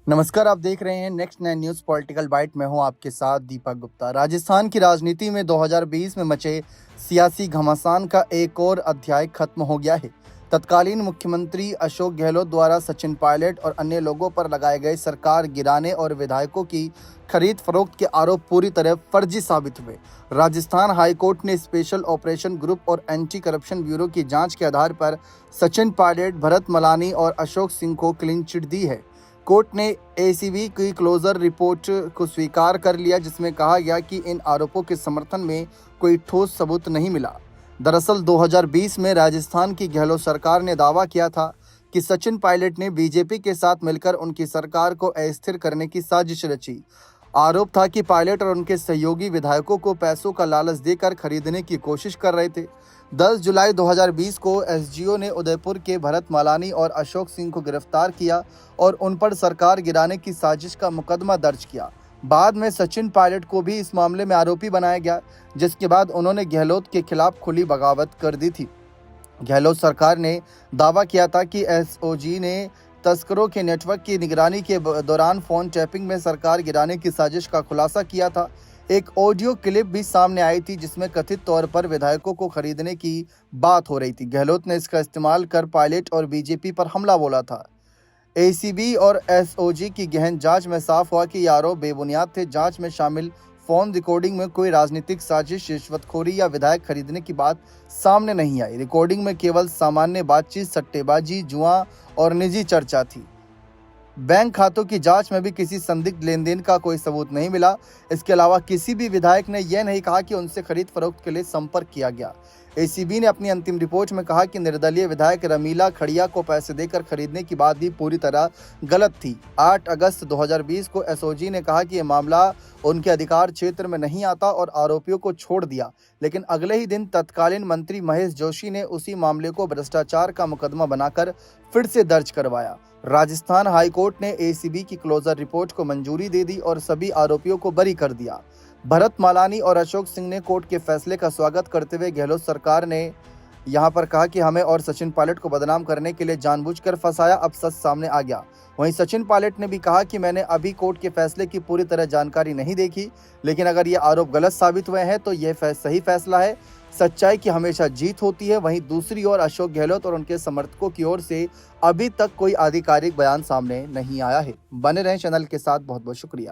नमस्कार, आप देख रहे हैं नेक्स्ट 9 न्यूज़ पॉलिटिकल बाइट। मैं हूं आपके साथ दीपक गुप्ता। राजस्थान की राजनीति में 2020 में मचे सियासी घमासान का एक और अध्याय खत्म हो गया है। तत्कालीन मुख्यमंत्री अशोक गहलोत द्वारा सचिन पायलट और अन्य लोगों पर लगाए गए सरकार गिराने और विधायकों की खरीद फरोख्त के आरोप पूरी तरह फर्जी साबित हुए। राजस्थान हाईकोर्ट ने स्पेशल ऑपरेशन ग्रुप और एंटी करप्शन ब्यूरो की जांच के आधार पर सचिन पायलट, भरत मलानी और अशोक सिंह को क्लीन चिट दी है। कोर्ट ने एसीबी की क्लोजर रिपोर्ट को स्वीकार कर लिया, जिसमें कहा गया कि इन आरोपों के समर्थन में कोई ठोस सबूत नहीं मिला। दरअसल 2020 में राजस्थान की गहलोत सरकार ने दावा किया था कि सचिन पायलट ने बीजेपी के साथ मिलकर उनकी सरकार को अस्थिर करने की साजिश रची। आरोप था कि पायलट और उनके सहयोगी विधायकों को पैसों का लालच देकर खरीदने की कोशिश कर रहे थे। 10 जुलाई 2020 को एसजीओ ने उदयपुर के भरत मलानी और अशोक सिंह को गिरफ्तार किया और उन पर सरकार गिराने की साजिश का मुकदमा दर्ज किया। बाद में सचिन पायलट को भी इस मामले में आरोपी बनाया गया, जिसके बाद उन्होंने गहलोत के खिलाफ खुली बगावत कर दी थी। गहलोत सरकार ने दावा किया था कि एसओजी ने तस्करों के नेटवर्क की निगरानी के दौरान फोन टैपिंग में सरकार गिराने की साजिश का खुलासा किया था। एक ऑडियो क्लिप भी सामने आई थी जिसमें कथित तौर पर विधायकों को खरीदने की बात हो रही थी। गहलोत ने इसका इस्तेमाल कर पायलट और बीजेपी पर हमला बोला था। एसीबी और एसओजी की गहन जांच में साफ हुआ कि ये आरोप बेबुनियाद थे। जांच में शामिल फोन रिकॉर्डिंग में कोई राजनीतिक साजिश, रिश्वतखोरी या विधायक खरीदने की बात सामने नहीं आई। रिकॉर्डिंग में केवल सामान्य बातचीत, सट्टेबाजी, जुआ और निजी चर्चा थी। बैंक खातों की जांच में भी किसी संदिग्ध लेन देन का कोई सबूत नहीं मिला। इसके अलावा किसी भी विधायक ने यह नहीं कहा कि उनसे खरीद फरोख्त के लिए संपर्क किया गया। एसीबी ने अपनी अंतिम रिपोर्ट में कहा कि निर्दलीय विधायक रमीला खड़िया को पैसे देकर खरीदने की बात भी पूरी तरह गलत थी। 8 अगस्त 2020 को एसओजी ने कहा कि यह मामला उनके अधिकार क्षेत्र में नहीं आता और आरोपियों को छोड़ दिया, लेकिन अगले ही दिन तत्कालीन मंत्री महेश जोशी ने उसी मामले को भ्रष्टाचार का मुकदमा बनाकर फिर से दर्ज करवाया। राजस्थान हाईकोर्ट ने एसीबी की क्लोजर रिपोर्ट को मंजूरी दे दी और सभी आरोपियों को बरी कर दिया। भरत मलानी और अशोक सिंह ने कोर्ट के फैसले का स्वागत करते हुए गहलोत सरकार ने यहां पर कहा कि हमें और सचिन पायलट को बदनाम करने के लिए जानबूझकर फंसाया, अब सच सामने आ गया। वहीं सचिन पायलट ने भी कहा कि मैंने अभी कोर्ट के फैसले की पूरी तरह जानकारी नहीं देखी, लेकिन अगर ये आरोप गलत साबित हुए हैं तो यह सही फैसला है। सच्चाई की हमेशा जीत होती है। वहीं दूसरी ओर अशोक गहलोत और उनके समर्थकों की ओर से अभी तक कोई आधिकारिक बयान सामने नहीं आया है। बने रहें चैनल के साथ। बहुत बहुत शुक्रिया।